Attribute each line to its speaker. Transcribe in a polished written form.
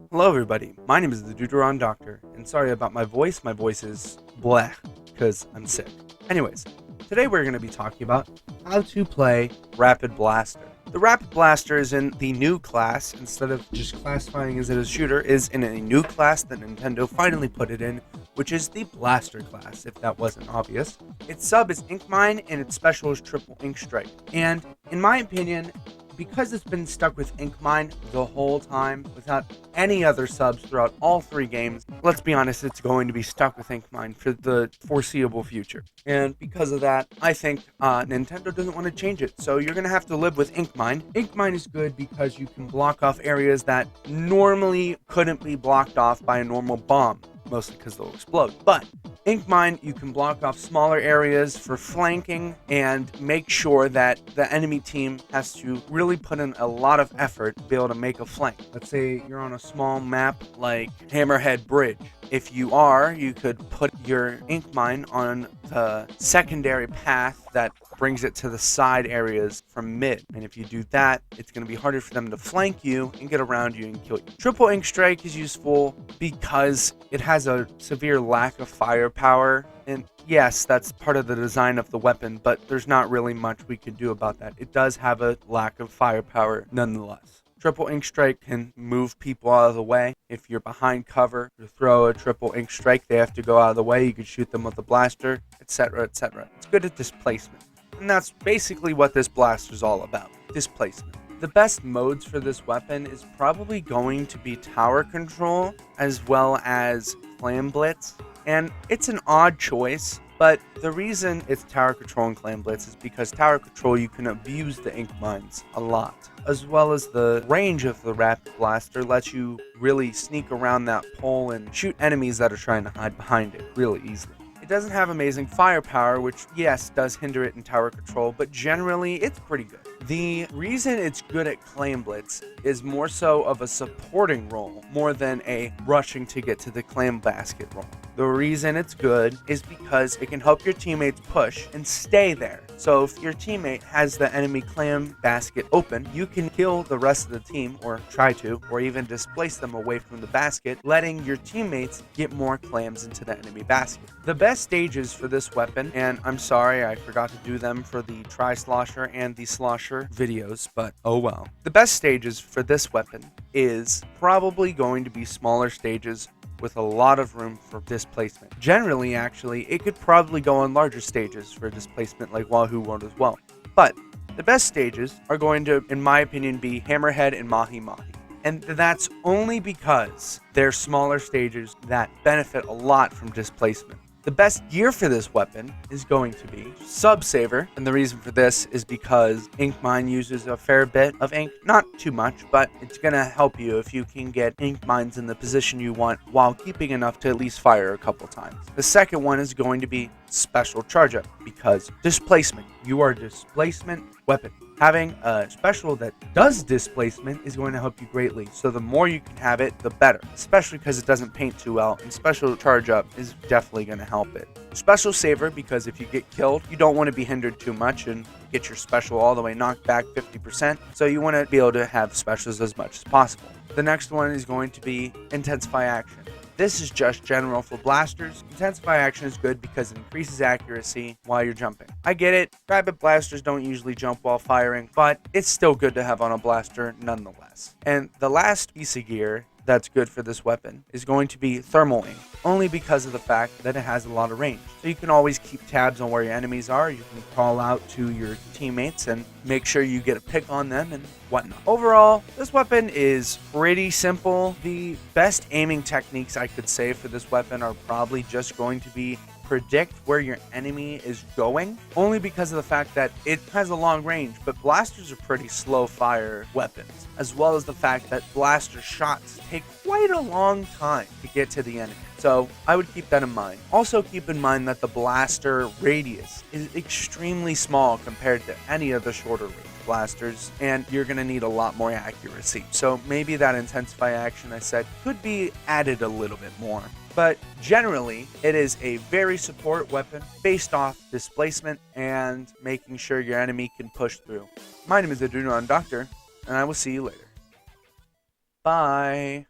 Speaker 1: Hello everybody, my name is the Deuteron Doctor, and sorry about my voice is bleh, because I'm sick. Anyways, today we're going to be talking about how to play Rapid Blaster. The Rapid Blaster is in the new class, instead of just classifying as a shooter, is in a new class that Nintendo finally put it in, which is the Blaster class, if that wasn't obvious. Its sub is Ink Mine, and its special is Triple Ink Strike. And in my opinion, because it's been stuck with Ink Mine the whole time, without any other subs throughout all three games, let's be honest, it's going to be stuck with Ink Mine for the foreseeable future. And because of that, I think Nintendo doesn't want to change it. So you're going to have to live with Ink Mine. Ink Mine is good because you can block off areas that normally couldn't be blocked off by a normal bomb, mostly because they'll explode. But Ink Mine, you can block off smaller areas for flanking and make sure that the enemy team has to really put in a lot of effort to be able to make a flank. Let's say you're on a small map like Hammerhead Bridge. If you are, you could put your Ink Mine on the secondary path that brings it to the side areas from mid. And if you do that, it's going to be harder for them to flank you and get around you and kill you. Triple Ink Strike is useful because it has a severe lack of firepower. And yes, that's part of the design of the weapon, but there's not really much we can do about that. It does have a lack of firepower nonetheless. Triple Ink Strike can move people out of the way. If you're behind cover, you throw a Triple Ink Strike, they have to go out of the way. You can shoot them with a blaster, etc., etc. It's good at displacement. And that's basically what this blaster is all about, displacement. The best modes for this weapon is probably going to be tower control as well as clam blitz. And it's an odd choice, but the reason it's tower control and clam blitz is because tower control, you can abuse the ink mines a lot, as well as the range of the Rapid Blaster lets you really sneak around that pole and shoot enemies that are trying to hide behind it really easily. It doesn't have amazing firepower, which yes, does hinder it in tower control, but generally it's pretty good. The reason it's good at Clam Blitz is more so of a supporting role, more than a rushing to get to the clam basket role. The reason it's good is because it can help your teammates push and stay there. So if your teammate has the enemy clam basket open, you can kill the rest of the team, or try to, or even displace them away from the basket, letting your teammates get more clams into the enemy basket. The best stages for this weapon, and I'm sorry I forgot to do them for the Tri-Slosher and the Slosher videos, but oh well. The best stages for this weapon is probably going to be smaller stages with a lot of room for displacement. Generally, actually, it could probably go on larger stages for displacement like Wahoo World as well. But the best stages are going to, in my opinion, be Hammerhead and Mahi Mahi. And that's only because they're smaller stages that benefit a lot from displacement. The best gear for this weapon is going to be Sub Saver, and the reason for this is because Ink Mine uses a fair bit of ink, not too much, but it's going to help you if you can get ink mines in the position you want while keeping enough to at least fire a couple times. The second one is going to be Special Charge Up, because displacement, you are a displacement weapon. Having a special that does displacement is going to help you greatly, so the more you can have it, the better, especially because it doesn't paint too well, and Special Charge Up is definitely going to help it. Special Saver, because if you get killed, you don't want to be hindered too much and get your special all the way knocked back 50%, so you want to be able to have specials as much as possible. The next one is going to be Intensify Action. This is just general for blasters. Intensify Action is good because it increases accuracy while you're jumping. I get it, Rapid Blasters don't usually jump while firing, but it's still good to have on a blaster nonetheless. And the last piece of gear that's good for this weapon is going to be Thermal Ink, only because of the fact that it has a lot of range. So you can always keep tabs on where your enemies are, you can call out to your teammates and make sure you get a pick on them and whatnot. Overall, this weapon is pretty simple. The best aiming techniques I could say for this weapon are probably just going to be predict where your enemy is going, only because of the fact that it has a long range, but blasters are pretty slow fire weapons, as well as the fact that blaster shots take quite a long time to get to the enemy. So I would keep that in mind. Also keep in mind that the blaster radius is extremely small compared to any of the shorter range blasters, and you're going to need a lot more accuracy. So maybe that Intensify Action I said could be added a little bit more. But generally, it is a very support weapon based off displacement and making sure your enemy can push through. My name is the Deuteron Doctor, and I will see you later. Bye.